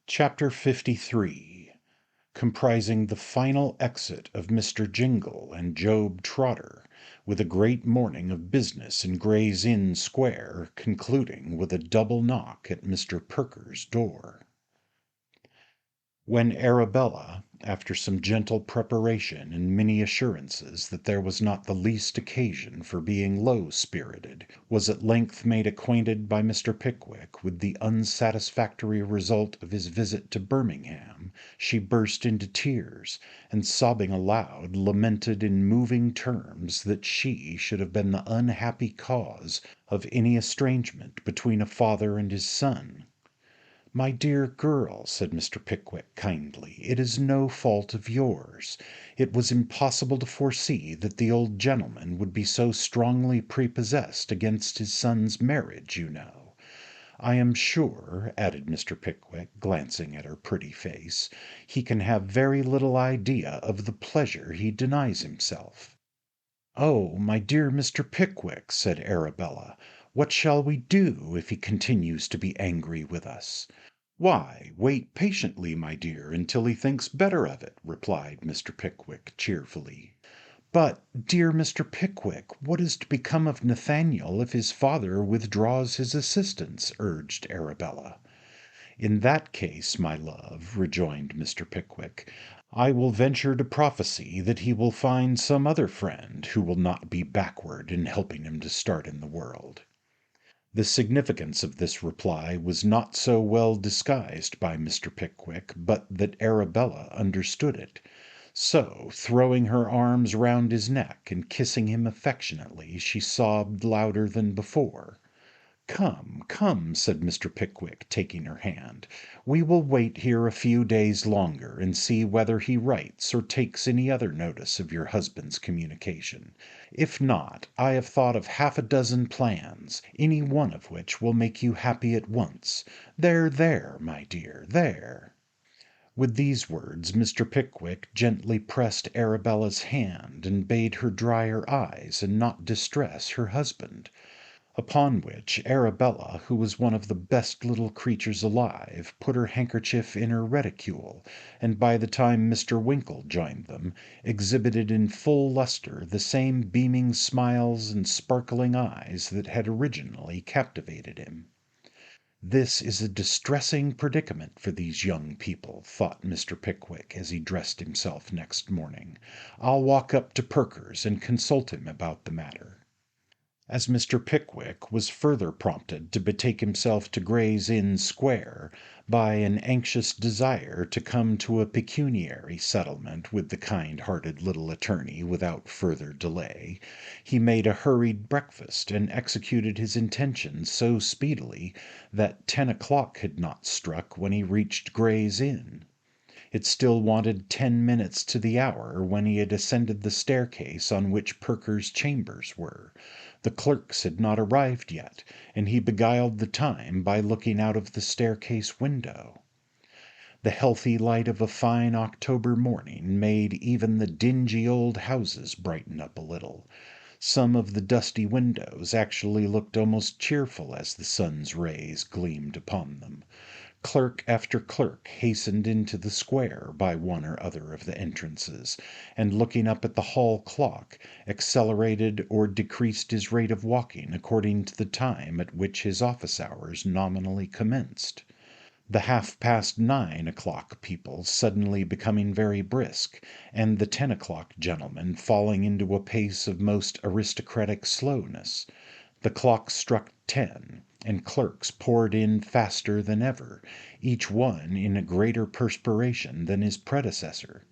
Chapter 53, comprising the final exit of Mr. Jingle and Job Trotter, with a great morning of business in Gray's Inn Square, concluding with a double knock at Mr. Perker's door. When Arabella, after some gentle preparation and many assurances that there was not the least occasion for being low-spirited, was at length made acquainted by Mr. Pickwick with the unsatisfactory result of his visit to Birmingham, she burst into tears, and sobbing aloud, lamented in moving terms that she should have been the unhappy cause of any estrangement between a father and his son. "My dear girl," said Mr. Pickwick kindly, "it is no fault of yours. It was impossible to foresee that the old gentleman would be so strongly prepossessed against his son's marriage, you know. I am sure," added Mr. Pickwick, glancing at her pretty face, "he can have very little idea of the pleasure he denies himself." "Oh, my dear Mr. Pickwick," said Arabella, "what shall we do if he continues to be angry with us?" "Why, wait patiently, my dear, until he thinks better of it," replied Mr. Pickwick cheerfully. "But, dear Mr. Pickwick, what is to become of Nathaniel if his father withdraws his assistance?" urged Arabella. "In that case, my love," rejoined Mr. Pickwick, "I will venture to prophesy that he will find some other friend who will not be backward in helping him to start in the world." The significance of this reply was not so well disguised by Mr. Pickwick but that Arabella understood it. So, throwing her arms round his neck and kissing him affectionately, she sobbed louder than before. "Come, come," said Mr. Pickwick, taking her hand, "we will wait here a few days longer, and see whether he writes or takes any other notice of your husband's communication. If not, I have thought of half a dozen plans, any one of which will make you happy at once. There, there, my dear, there." With these words Mr. Pickwick gently pressed Arabella's hand, and bade her dry her eyes and not distress her husband. Upon which Arabella, who was one of the best little creatures alive, put her handkerchief in her reticule, and by the time Mr. Winkle joined them, exhibited in full lustre the same beaming smiles and sparkling eyes that had originally captivated him. "This is a distressing predicament for these young people," thought Mr. Pickwick as he dressed himself next morning. "I'll walk up to Perker's and consult him about the matter." As Mr. Pickwick was further prompted to betake himself to Gray's Inn Square by an anxious desire to come to a pecuniary settlement with the kind-hearted little attorney without further delay, he made a hurried breakfast and executed his intentions so speedily that 10 o'clock had not struck when he reached Gray's Inn. It still wanted 10 minutes to the hour when he had ascended the staircase on which Perker's chambers were. The clerks had not arrived yet, and he beguiled the time by looking out of the staircase window. The healthy light of a fine October morning made even the dingy old houses brighten up a little. Some of the dusty windows actually looked almost cheerful as the sun's rays gleamed upon them. Clerk after clerk hastened into the square by one or other of the entrances, and looking up at the hall clock, accelerated or decreased his rate of walking according to the time at which his office hours nominally commenced. The 9:30 o'clock people suddenly becoming very brisk, and the 10 o'clock gentlemen falling into a pace of most aristocratic slowness. The clock struck 10, and clerks poured in faster than ever, each one in a greater perspiration than his predecessor.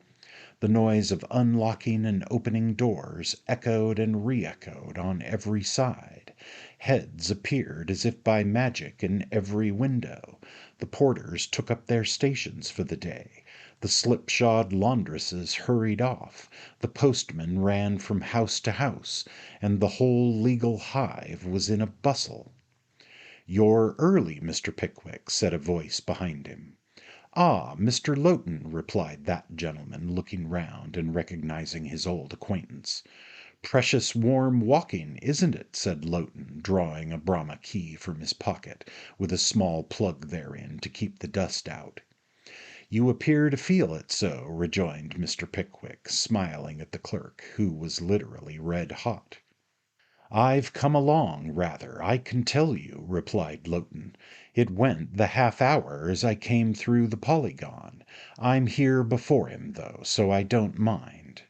The noise of unlocking and opening doors echoed and re-echoed on every side. Heads appeared as if by magic in every window. The porters took up their stations for the day. The slipshod laundresses hurried off. The postman ran from house to house, and the whole legal hive was in a bustle. "You're early, Mr. Pickwick," said a voice behind him. "Ah, Mr. Lowton," replied that gentleman, looking round and recognizing his old acquaintance. "Precious warm walking, isn't it?" said Lowton, drawing a Brahma key from his pocket, with a small plug therein to keep the dust out. "You appear to feel it so," rejoined Mr. Pickwick, smiling at the clerk, who was literally red hot. "I've come along, rather, I can tell you," replied Lowton. "It went the half hour as I came through the Polygon. I'm here before him, though, so I don't mind."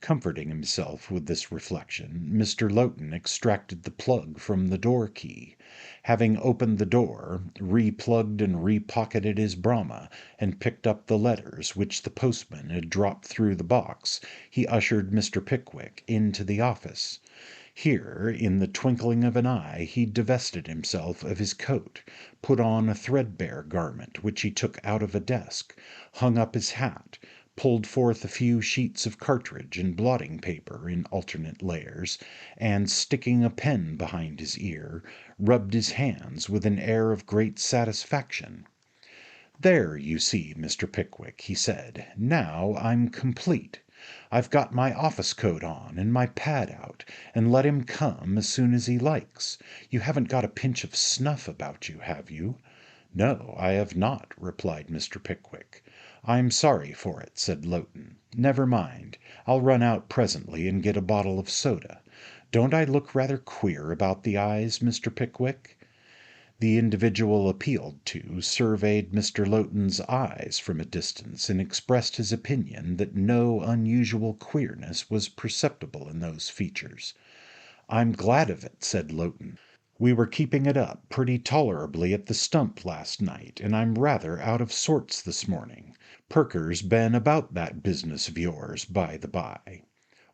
Comforting himself with this reflection, Mr. Lowton extracted the plug from the door key. Having opened the door, replugged and repocketed his Brahma, and picked up the letters which the postman had dropped through the box, he ushered Mr. Pickwick into the office. Here, in the twinkling of an eye, he divested himself of his coat, put on a threadbare garment which he took out of a desk, hung up his hat, pulled forth a few sheets of cartridge and blotting paper in alternate layers, and, sticking a pen behind his ear, rubbed his hands with an air of great satisfaction. "There, you see, Mr. Pickwick," he said, "now I'm complete. I've got my office coat on and my pad out, and let him come as soon as he likes. You haven't got a pinch of snuff about you, have you?" "No, I have not," replied Mr. Pickwick. "I'm sorry for it," said Lowton. "Never mind. I'll run out presently and get a bottle of soda. Don't I look rather queer about the eyes, Mr. Pickwick?" The individual appealed to surveyed Mr. Lowton's eyes from a distance and expressed his opinion that no unusual queerness was perceptible in those features. "I'm glad of it," said Lowton. "We were keeping it up pretty tolerably at the stump last night, and I'm rather out of sorts this morning. Perker's been about that business of yours, by the by."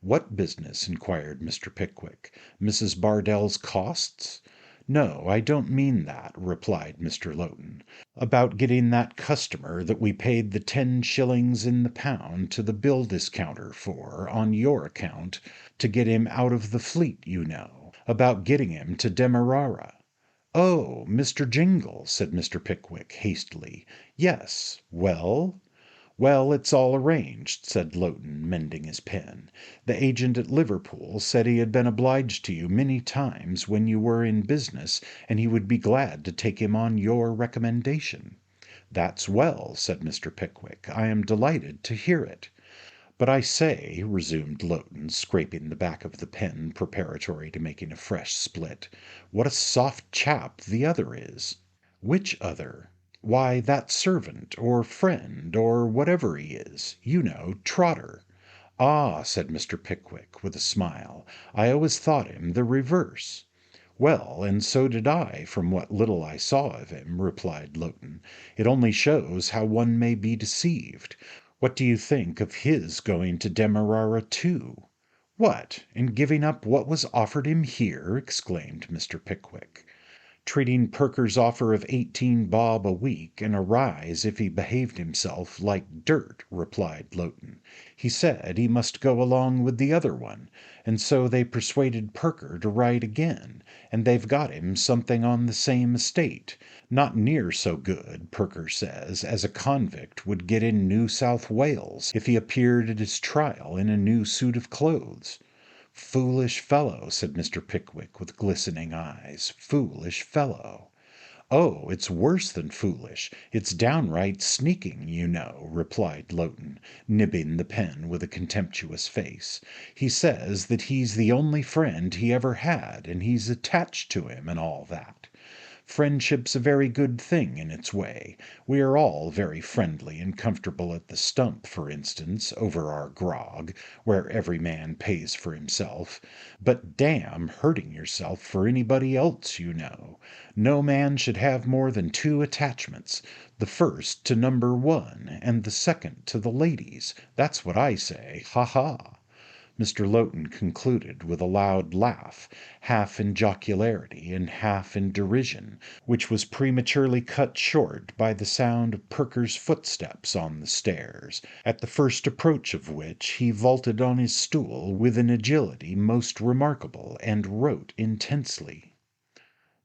"What business?" inquired Mr. Pickwick. "Mrs. Bardell's costs?" "No, I don't mean that," replied Mr. Lowton. "About getting that customer that we paid the 10 shillings in the pound to the bill discounter for, on your account, to get him out of the fleet, you know. About getting him to Demerara." "Oh, Mr. Jingle," said Mr. Pickwick hastily. "Yes. Well?" "Well, it's all arranged," said Lowton, mending his pen. "The agent at Liverpool said he had been obliged to you many times when you were in business, and he would be glad to take him on your recommendation." "That's well," said Mr. Pickwick. "I am delighted to hear it." "But I say," resumed Lowton, scraping the back of the pen preparatory to making a fresh split, "what a soft chap the other is." "Which other?" "Why, that servant, or friend, or whatever he is. You know, Trotter." "Ah," said Mr. Pickwick, with a smile, "I always thought him the reverse." "Well, and so did I, from what little I saw of him," replied Lowton. "It only shows how one may be deceived. What do you think of his going to Demerara too?" "What, and giving up what was offered him here?" exclaimed Mr. Pickwick. "Treating Perker's offer of 18 bob a week and a rise if he behaved himself like dirt," replied Lowton. "He said he must go along with the other one, and so they persuaded Perker to write again, and they've got him something on the same estate, not near so good, Perker says, as a convict would get in New South Wales if he appeared at his trial in a new suit of clothes." "Foolish fellow," said Mr. Pickwick with glistening eyes. "Foolish fellow." "Oh, it's worse than foolish. It's downright sneaking, you know," replied Lowton, nibbing the pen with a contemptuous face. "He says that he's the only friend he ever had, and he's attached to him, and all that. Friendship's a very good thing in its way. We are all very friendly and comfortable at the stump, for instance, over our grog, where every man pays for himself. But damn hurting yourself for anybody else, you know. No man should have more than 2 attachments, the first to number 1, and the second to the ladies. That's what I say. Ha ha!" Mr. Lowton concluded with a loud laugh, half in jocularity and half in derision, which was prematurely cut short by the sound of Perker's footsteps on the stairs, at the first approach of which he vaulted on his stool with an agility most remarkable, and wrote intensely.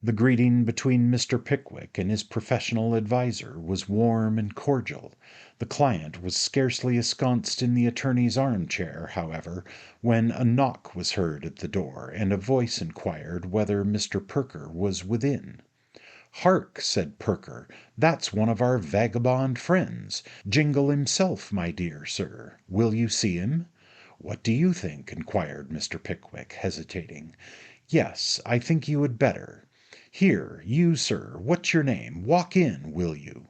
The greeting between Mr. Pickwick and his professional adviser was warm and cordial. The client was scarcely ensconced in the attorney's armchair, however, when a knock was heard at the door, and a voice inquired whether Mr. Perker was within. "Hark!" said Perker, "that's one of our vagabond friends, Jingle himself, my dear sir. Will you see him?" "What do you think?" inquired Mr. Pickwick, hesitating. "Yes, I think you had better. Here, you, sir, what's your name? Walk in, will you?"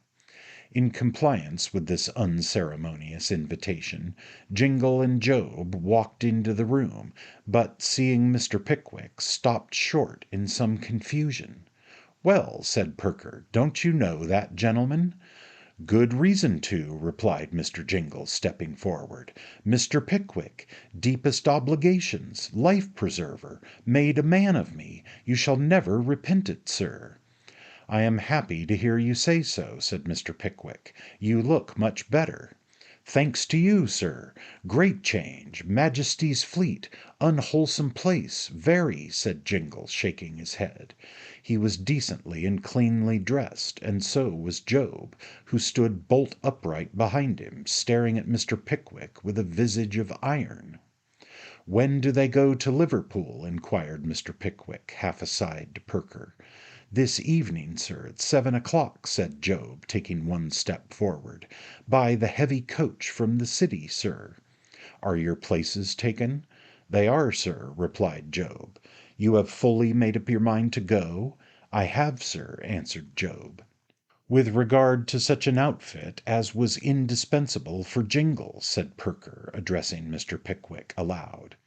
In compliance with this unceremonious invitation, Jingle and Job walked into the room, but seeing Mr. Pickwick, stopped short in some confusion. "Well," said Perker, "don't you know that gentleman?" "Good reason to," replied Mr. Jingle, stepping forward. "Mr. Pickwick, deepest obligations, life preserver, made a man of me. You shall never repent it, sir." "I am happy to hear you say so," said Mr. Pickwick. "You look much better." "Thanks to you, sir. Great change. Majesty's fleet. Unwholesome place, very," said Jingle, shaking his head. He was decently and cleanly dressed, and so was Job, who stood bolt upright behind him, staring at Mr. Pickwick with a visage of iron. "When do they go to Liverpool?" inquired Mr. Pickwick, half aside to Perker. "This evening, sir, at 7 o'clock," said Job, taking one step forward. "By the heavy coach from the city, sir." "Are your places taken?" "They are, sir," replied Job. "You have fully made up your mind to go?" "I have, sir," answered Job. "With regard to such an outfit as was indispensable for Jingle," said Perker, addressing Mr. Pickwick aloud,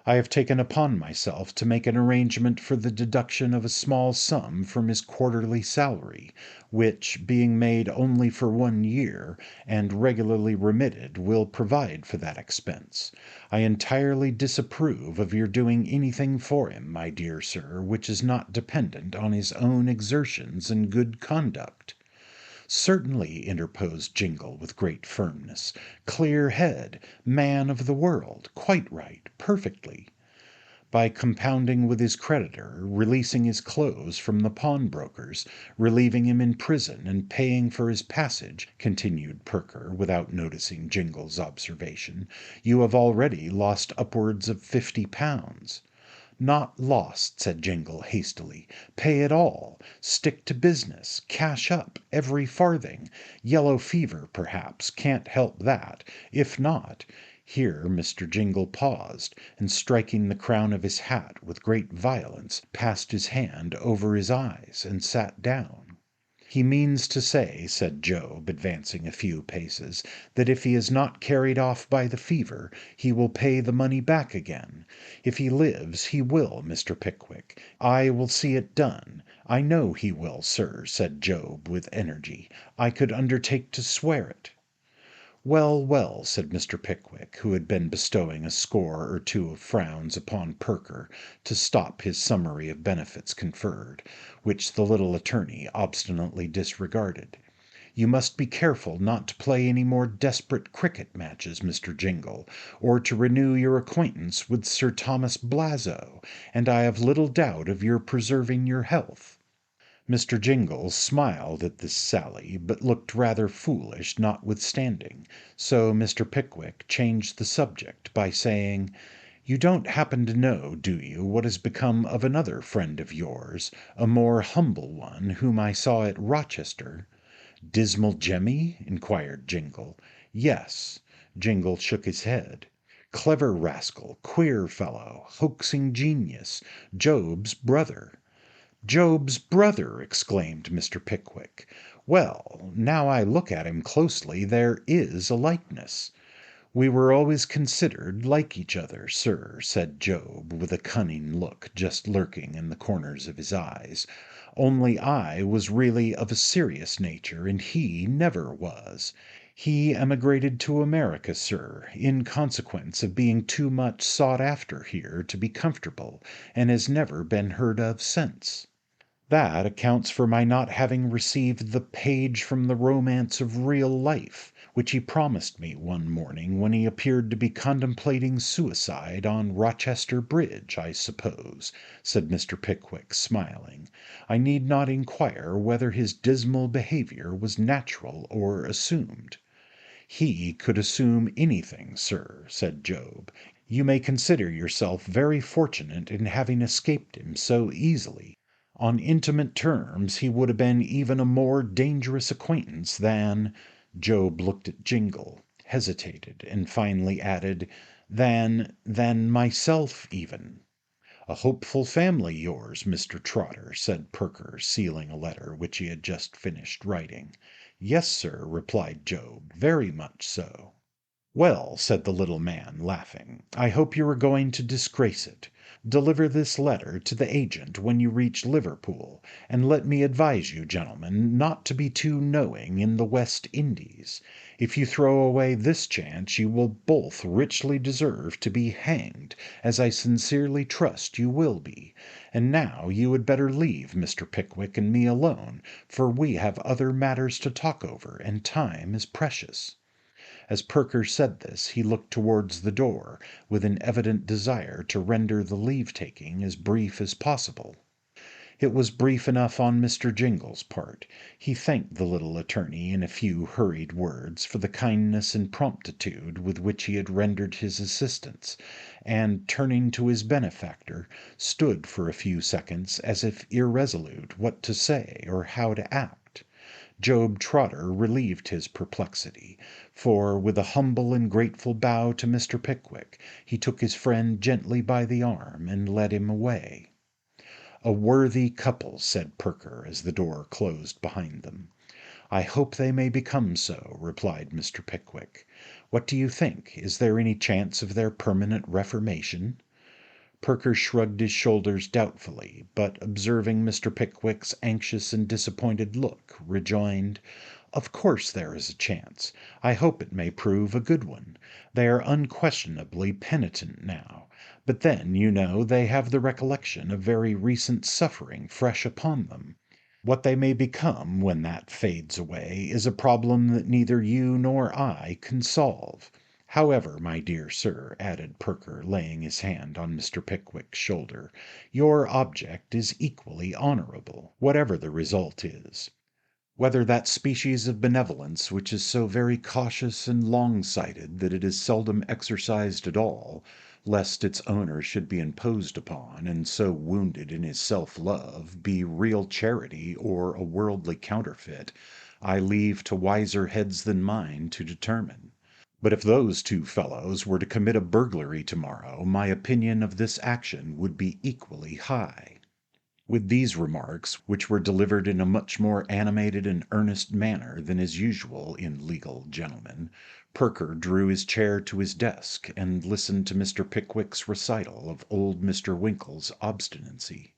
"I have taken upon myself to make an arrangement for the deduction of a small sum from his quarterly salary, which, being made only for 1 year, and regularly remitted, will provide for that expense. I entirely disapprove of your doing anything for him, my dear sir, which is not dependent on his own exertions and good conduct." "Certainly," interposed Jingle with great firmness. "Clear head, man of the world, quite right, perfectly." "By compounding with his creditor, releasing his clothes from the pawnbroker's, relieving him in prison, and paying for his passage," continued Perker, without noticing Jingle's observation, "you have already lost upwards of £50. "Not lost," said Jingle hastily. "Pay it all. Stick to business. Cash up every farthing. Yellow fever, perhaps. Can't help that. If not—" Here Mr. Jingle paused, and striking the crown of his hat with great violence, passed his hand over his eyes and sat down. "He means to say," said Job, advancing a few paces, "that if he is not carried off by the fever, he will pay the money back again. If he lives, he will, Mr. Pickwick. I will see it done. I know he will, sir," said Job with energy. "I could undertake to swear it." "Well, well," said Mr. Pickwick, who had been bestowing a score or two of frowns upon Perker to stop his summary of benefits conferred, which the little attorney obstinately disregarded. "You must be careful not to play any more desperate cricket matches, Mr. Jingle, or to renew your acquaintance with Sir Thomas Blazo, and I have little doubt of your preserving your health." Mr. Jingle smiled at this sally, but looked rather foolish notwithstanding, so Mr. Pickwick changed the subject by saying, "You don't happen to know, do you, what has become of another friend of yours, a more humble one, whom I saw at Rochester?" "Dismal Jemmy?" inquired Jingle. "Yes." Jingle shook his head. "Clever rascal, queer fellow, hoaxing genius, Job's brother." "Job's brother!" exclaimed Mr. Pickwick. "Well, now I look at him closely, there is a likeness." "We were always considered like each other, sir," said Job, with a cunning look just lurking in the corners of his eyes, "only I was really of a serious nature, and he never was. He emigrated to America, sir, in consequence of being too much sought after here to be comfortable, and has never been heard of since." "That accounts for my not having received the page from the romance of real life, which he promised me one morning when he appeared to be contemplating suicide on Rochester Bridge, I suppose," said Mr. Pickwick, smiling. "I need not inquire whether his dismal behaviour was natural or assumed." "He could assume anything, sir," said Job. "You may consider yourself very fortunate in having escaped him so easily." On intimate terms he would have been even a more dangerous acquaintance than— Job looked at Jingle, hesitated, and finally added, than myself even. "A hopeful family, yours, Mr. Trotter," said Perker, sealing a letter which he had just finished writing. "Yes, sir," replied Job, "very much so." "Well," said the little man, laughing, "I hope you are going to disgrace it. Deliver this letter to the agent when you reach Liverpool, and let me advise you, gentlemen, not to be too knowing in the West Indies. If you throw away this chance you will both richly deserve to be hanged, as I sincerely trust you will be. And now you had better leave Mr. Pickwick and me alone, for we have other matters to talk over, and time is precious." As Perker said this he looked towards the door, with an evident desire to render the leave-taking as brief as possible. It was brief enough on Mr. Jingle's part. He thanked the little attorney in a few hurried words for the kindness and promptitude with which he had rendered his assistance, and, turning to his benefactor, stood for a few seconds as if irresolute what to say or how to act. Job Trotter relieved his perplexity, for, with a humble and grateful bow to Mr. Pickwick, he took his friend gently by the arm and led him away. "A worthy couple," said Perker, as the door closed behind them. "I hope they may become so," replied Mr. Pickwick. "What do you think? Is there any chance of their permanent reformation?" Perker shrugged his shoulders doubtfully, but observing Mr. Pickwick's anxious and disappointed look, rejoined, "Of course there is a chance. I hope it may prove a good one. They are unquestionably penitent now, but then, you know, they have the recollection of very recent suffering fresh upon them. What they may become when that fades away is a problem that neither you nor I can solve. However, my dear sir," added Perker, laying his hand on Mr. Pickwick's shoulder, "your object is equally honourable, whatever the result is. Whether that species of benevolence which is so very cautious and long-sighted that it is seldom exercised at all, lest its owner should be imposed upon, and so wounded in his self-love, be real charity or a worldly counterfeit, I leave to wiser heads than mine to determine. But if those two fellows were to commit a burglary tomorrow, my opinion of this action would be equally high." With these remarks, which were delivered in a much more animated and earnest manner than is usual in legal gentlemen, Perker drew his chair to his desk and listened to Mr. Pickwick's recital of old Mr. Winkle's obstinacy.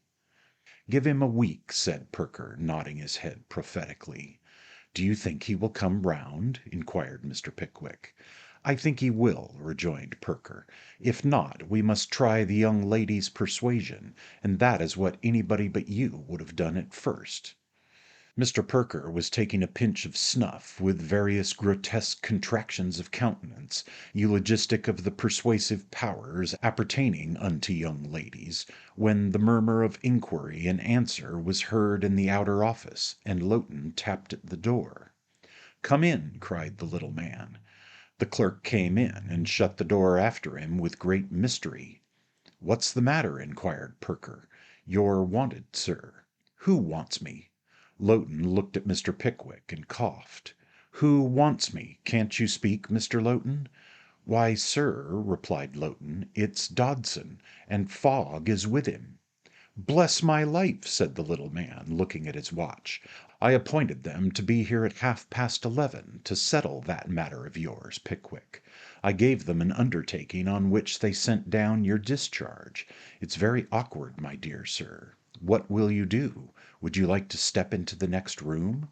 "Give him a week," said Perker, nodding his head prophetically. "Do you think he will come round?" inquired Mr. Pickwick. "I think he will," rejoined Perker. "If not, we must try the young lady's persuasion, and that is what anybody but you would have done at first." Mr. Perker was taking a pinch of snuff, with various grotesque contractions of countenance, eulogistic of the persuasive powers appertaining unto young ladies, when the murmur of inquiry and answer was heard in the outer office, and Lowten tapped at the door. "Come in," cried the little man. The clerk came in and shut the door after him with great mystery. "What's the matter?" inquired Perker. "You're wanted, sir." "Who wants me?" Lowten looked at Mr. Pickwick and coughed. "Who wants me? Can't you speak, Mr. Lowten?" "Why, sir," replied Lowten, "it's Dodson, and Fogg is with him." "Bless my life!" said the little man, looking at his watch. "I appointed them to be here at 11:30 to settle that matter of yours, Pickwick. I gave them an undertaking on which they sent down your discharge. It's very awkward, my dear sir. What will you do? Would you like to step into the next room?"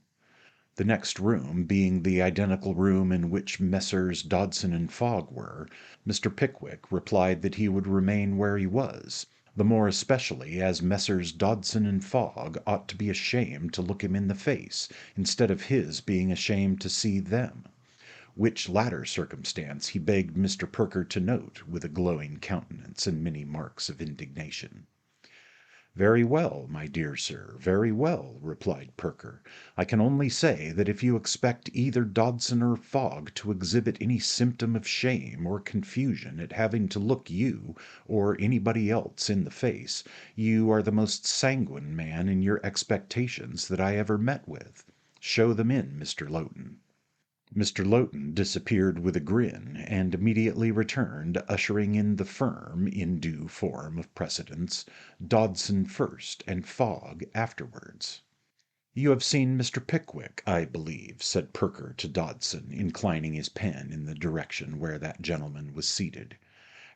The next room being the identical room in which Messrs. Dodson and Fogg were, Mr. Pickwick replied that he would remain where he was, the more especially as Messrs. Dodson and Fogg ought to be ashamed to look him in the face, instead of his being ashamed to see them, which latter circumstance he begged Mr. Perker to note with a glowing countenance and many marks of indignation. "Very well, my dear sir, very well," replied Perker. "I can only say that if you expect either Dodson or Fogg to exhibit any symptom of shame or confusion at having to look you, or anybody else, in the face, you are the most sanguine man in your expectations that I ever met with. Show them in, Mr. Lowton." Mr. Lowton disappeared with a grin, and immediately returned, ushering in the firm, in due form of precedence, Dodson first and Fogg afterwards. "You have seen Mr. Pickwick, I believe," said Perker to Dodson, inclining his pen in the direction where that gentleman was seated.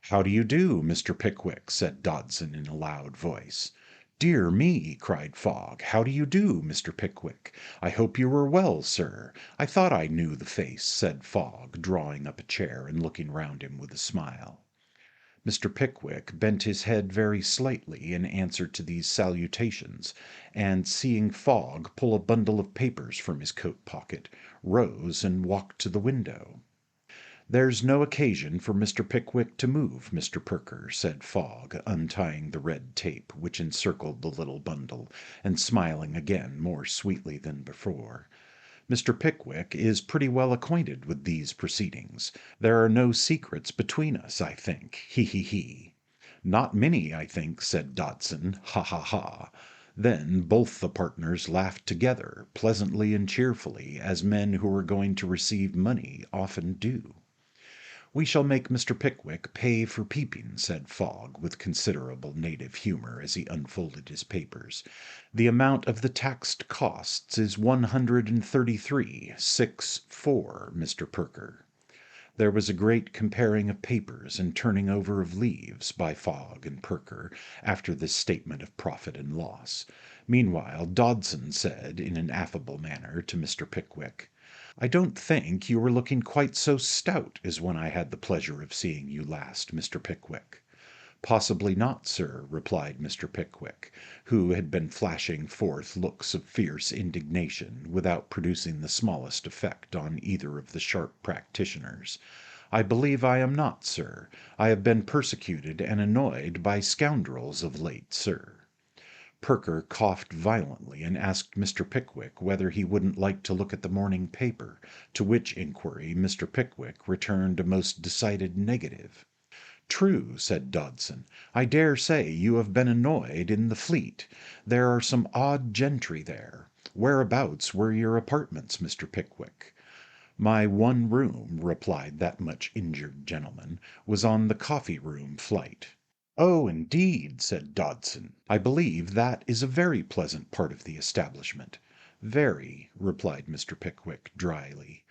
"How do you do, Mr. Pickwick?" said Dodson in a loud voice. "Dear me!" cried Fogg. "How do you do, Mr. Pickwick? I hope you are well, sir. I thought I knew the face," said Fogg, drawing up a chair and looking round him with a smile. Mr. Pickwick bent his head very slightly in answer to these salutations, and seeing Fogg pull a bundle of papers from his coat pocket, rose and walked to the window. "There's no occasion for Mr. Pickwick to move, Mr. Perker," said Fogg, untying the red tape which encircled the little bundle, and smiling again more sweetly than before. "Mr. Pickwick is pretty well acquainted with these proceedings. There are no secrets between us, I think. He, he, he." "Not many, I think," said Dodson. "Ha, ha, ha." Then both the partners laughed together, pleasantly and cheerfully, as men who are going to receive money often do. "We shall make Mr. Pickwick pay for peeping," said Fogg, with considerable native humour, as he unfolded his papers. "The amount of the taxed costs is 133,6 4, Mr. Perker." There was a great comparing of papers and turning over of leaves by Fogg and Perker after this statement of profit and loss. Meanwhile Dodson said, in an affable manner, to Mr. Pickwick, "I don't think you are looking quite so stout as when I had the pleasure of seeing you last, Mr. Pickwick." "Possibly not, sir," replied Mr. Pickwick, who had been flashing forth looks of fierce indignation without producing the smallest effect on either of the sharp practitioners. "I believe I am not, sir. I have been persecuted and annoyed by scoundrels of late, sir." Perker coughed violently and asked Mr. Pickwick whether he wouldn't like to look at the morning paper, to which inquiry Mr. Pickwick returned a most decided negative. "True," said Dodson. "I dare say you have been annoyed in the Fleet. There are some odd gentry there. Whereabouts were your apartments, Mr. Pickwick?" "My one room," replied that much injured gentleman, "was on the coffee-room flight." "Oh, indeed," said Dodson. "I believe that is a very pleasant part of the establishment." "Very," replied Mr. Pickwick dryly.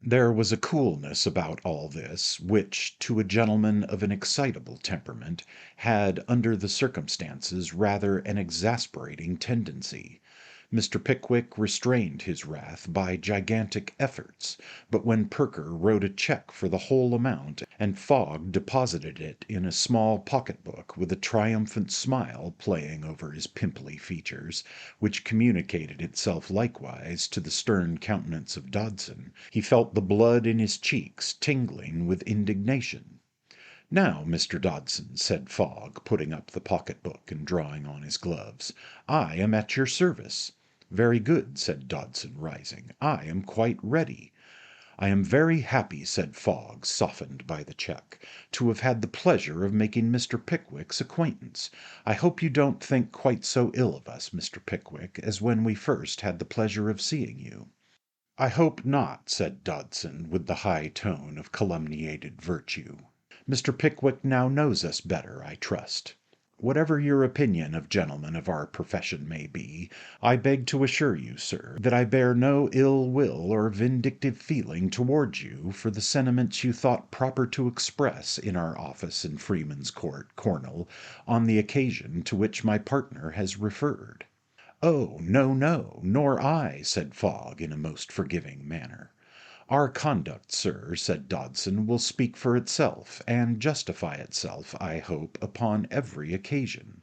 There was a coolness about all this, which, to a gentleman of an excitable temperament, had, under the circumstances, rather an exasperating tendency. Mr. Pickwick restrained his wrath by gigantic efforts, but when Perker wrote a cheque for the whole amount, and Fogg deposited it in a small pocket-book with a triumphant smile playing over his pimply features, which communicated itself likewise to the stern countenance of Dodson, he felt the blood in his cheeks tingling with indignation. "Now, Mr. Dodson," said Fogg, putting up the pocket-book and drawing on his gloves, "I am at your service." "Very good," said Dodson, rising. "I am quite ready." "I am very happy," said Fogg, softened by the cheque, "to have had the pleasure of making Mr. Pickwick's acquaintance. I hope you don't think quite so ill of us, Mr. Pickwick, as when we first had the pleasure of seeing you." "I hope not," said Dodson, with the high tone of calumniated virtue. "Mr. Pickwick now knows us better, I trust. Whatever your opinion of gentlemen of our profession may be, I beg to assure you, sir, that I bear no ill will or vindictive feeling towards you for the sentiments you thought proper to express in our office in Freeman's Court, Cornhill, on the occasion to which my partner has referred." "Oh, no, no, nor I," said Fogg in a most forgiving manner. "Our conduct, sir," said Dodson, "will speak for itself, and justify itself, I hope, upon every occasion.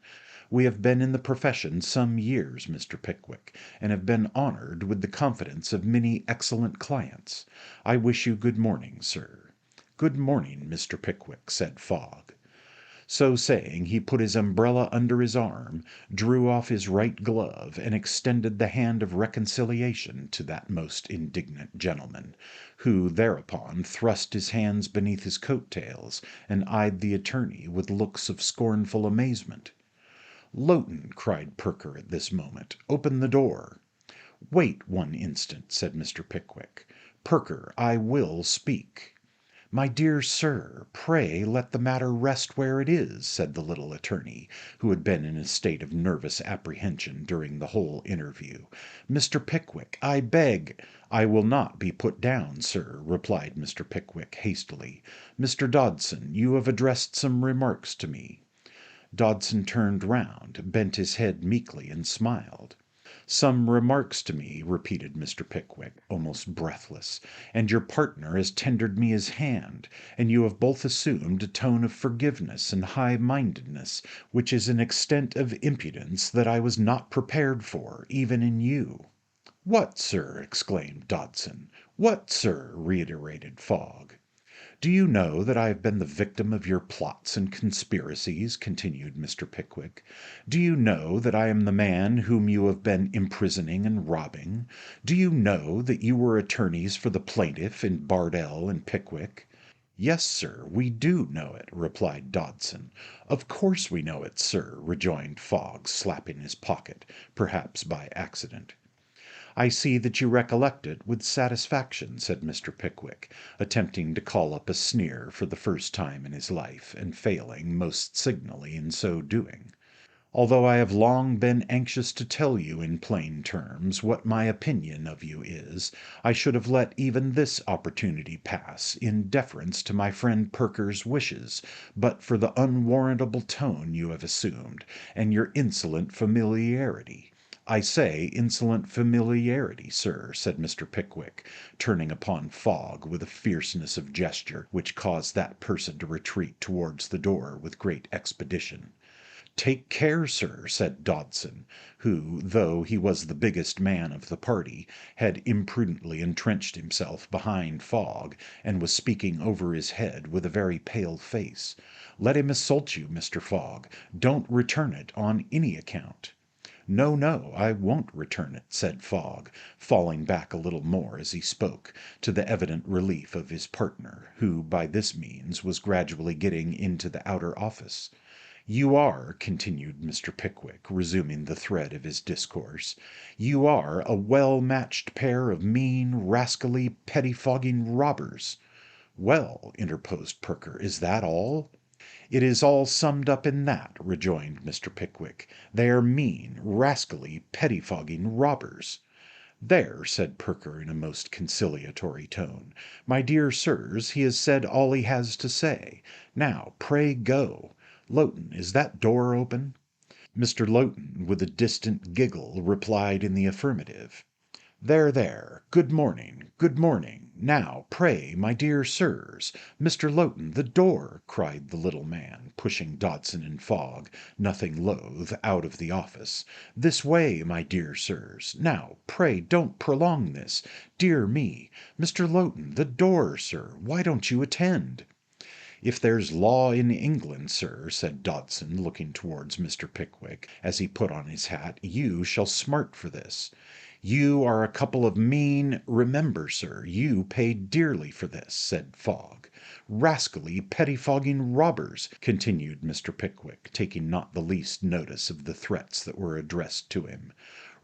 We have been in the profession some years, Mr. Pickwick, and have been honoured with the confidence of many excellent clients. I wish you good morning, sir." "Good morning, Mr. Pickwick," said Fogg. So saying, he put his umbrella under his arm, drew off his right glove, and extended the hand of reconciliation to that most indignant gentleman, who thereupon thrust his hands beneath his coat tails, and eyed the attorney with looks of scornful amazement. "Lowton," cried Perker at this moment, "open the door." "Wait one instant," said Mr. Pickwick. "Perker, I will speak." "My dear sir, pray let the matter rest where it is," said the little attorney, who had been in a state of nervous apprehension during the whole interview. "Mr. Pickwick, I beg—" "I will not be put down, sir," replied Mr. Pickwick hastily. "Mr. Dodson, you have addressed some remarks to me." Dodson turned round, bent his head meekly, and smiled. "Some remarks to me," repeated Mr. Pickwick, almost breathless, "and your partner has tendered me his hand, and you have both assumed a tone of forgiveness and high-mindedness which is an extent of impudence that I was not prepared for, even in you." "What, sir?" exclaimed Dodson. "What, sir?" reiterated Fogg. "Do you know that I have been the victim of your plots and conspiracies?" continued Mr. Pickwick. "Do you know that I am the man whom you have been imprisoning and robbing? Do you know that you were attorneys for the plaintiff in Bardell and Pickwick?" "Yes, sir, we do know it," replied Dodson. "Of course we know it, sir," rejoined Fogg, slapping his pocket, perhaps by accident. "I see that you recollect it with satisfaction," said Mr. Pickwick, attempting to call up a sneer for the first time in his life, and failing most signally in so doing. "Although I have long been anxious to tell you in plain terms what my opinion of you is, I should have let even this opportunity pass, in deference to my friend Perker's wishes, but for the unwarrantable tone you have assumed, and your insolent familiarity. I say insolent familiarity, sir," said Mr. Pickwick, turning upon Fogg with a fierceness of gesture which caused that person to retreat towards the door with great expedition. "Take care, sir," said Dodson, who, though he was the biggest man of the party, had imprudently entrenched himself behind Fogg, and was speaking over his head with a very pale face. "Let him assault you, Mr. Fogg. Don't return it on any account." "No, no, I won't return it," said Fogg, falling back a little more as he spoke, to the evident relief of his partner, who by this means was gradually getting into the outer office. "You are," continued Mr. Pickwick, resuming the thread of his discourse, "you are a well-matched pair of mean, rascally, pettifogging robbers." "Well," interposed Perker, "is that all?" "It is all summed up in that," rejoined Mr. Pickwick. "They are mean, rascally, pettifogging robbers." "There," said Perker in a most conciliatory tone, "my dear sirs, he has said all he has to say. Now, pray go. Lowton, is that door open?" Mr. Lowton, with a distant giggle, replied in the affirmative. "There, there. Good morning, good morning. Now, pray, my dear sirs, Mr. Lowton, the door," cried the little man, pushing Dodson and Fogg, nothing loath, out of the office. "This way, my dear sirs. Now, pray don't prolong this. Dear me, Mr. Lowton, the door, sir. Why don't you attend?" "If there's law in England, sir," said Dodson, looking towards Mr. Pickwick, as he put on his hat, "you shall smart for this. You are a couple of mean—" "Remember, sir, you paid dearly for this," said Fogg. "Rascally, pettifogging robbers," continued Mr. Pickwick, taking not the least notice of the threats that were addressed to him.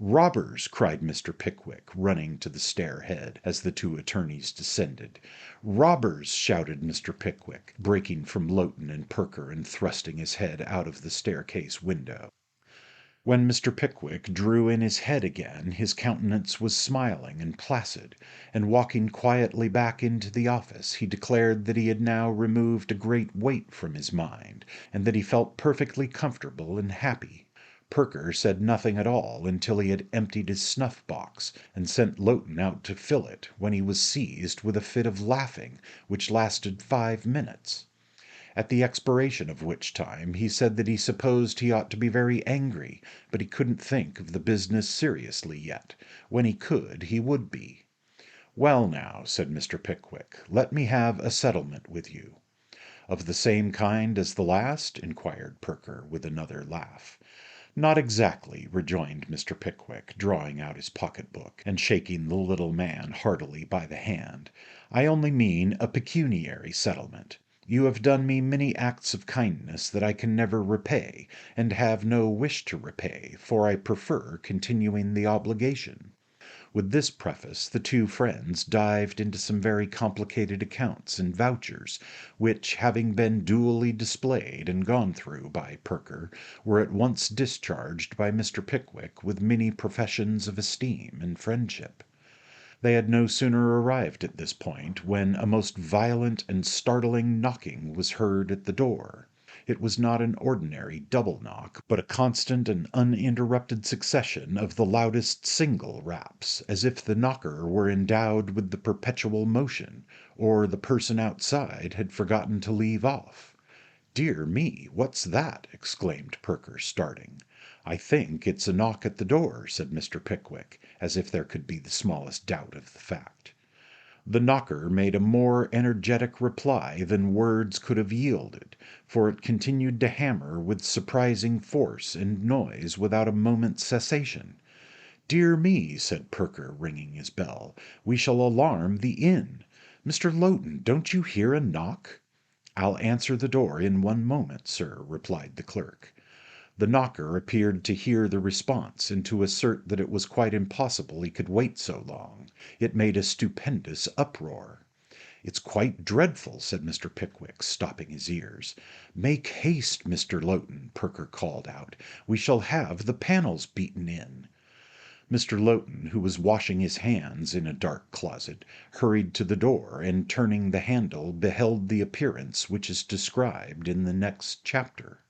"Robbers!" cried Mr. Pickwick, running to the stair-head, as the two attorneys descended. "Robbers!" shouted Mr. Pickwick, breaking from Lowton and Perker and thrusting his head out of the staircase window. When Mr. Pickwick drew in his head again, his countenance was smiling and placid, and walking quietly back into the office, he declared that he had now removed a great weight from his mind, and that he felt perfectly comfortable and happy. Perker said nothing at all until he had emptied his snuff-box, and sent Lowton out to fill it, when he was seized with a fit of laughing, which lasted 5 minutes. At the expiration of which time he said that he supposed he ought to be very angry, but he couldn't think of the business seriously yet. When he could, he would be. "Well now," said Mr. Pickwick, "let me have a settlement with you." "Of the same kind as the last?" inquired Perker, with another laugh. "Not exactly," rejoined Mr. Pickwick, drawing out his pocket-book, and shaking the little man heartily by the hand. "I only mean a pecuniary settlement. You have done me many acts of kindness that I can never repay, and have no wish to repay, for I prefer continuing the obligation." With this preface the two friends dived into some very complicated accounts and vouchers, which, having been duly displayed and gone through by Perker, were at once discharged by Mr. Pickwick with many professions of esteem and friendship. They had no sooner arrived at this point when a most violent and startling knocking was heard at the door. It was not an ordinary double knock, but a constant and uninterrupted succession of the loudest single raps, as if the knocker were endowed with the perpetual motion, or the person outside had forgotten to leave off. "Dear me, what's that?" exclaimed Perker, starting. "I think it's a knock at the door," said Mr. Pickwick, as if there could be the smallest doubt of the fact. The knocker made a more energetic reply than words could have yielded, for it continued to hammer with surprising force and noise without a moment's cessation. "Dear me," said Perker, ringing his bell, "we shall alarm the inn. Mr. Lowton, don't you hear a knock?" "I'll answer the door in one moment, sir," replied the clerk. The knocker appeared to hear the response, and to assert that it was quite impossible he could wait so long. It made a stupendous uproar. "It's quite dreadful," said Mr. Pickwick, stopping his ears. "Make haste, Mr. Lowton," Perker called out. "We shall have the panels beaten in." Mr. Lowton, who was washing his hands in a dark closet, hurried to the door, and turning the handle beheld the appearance which is described in the next chapter.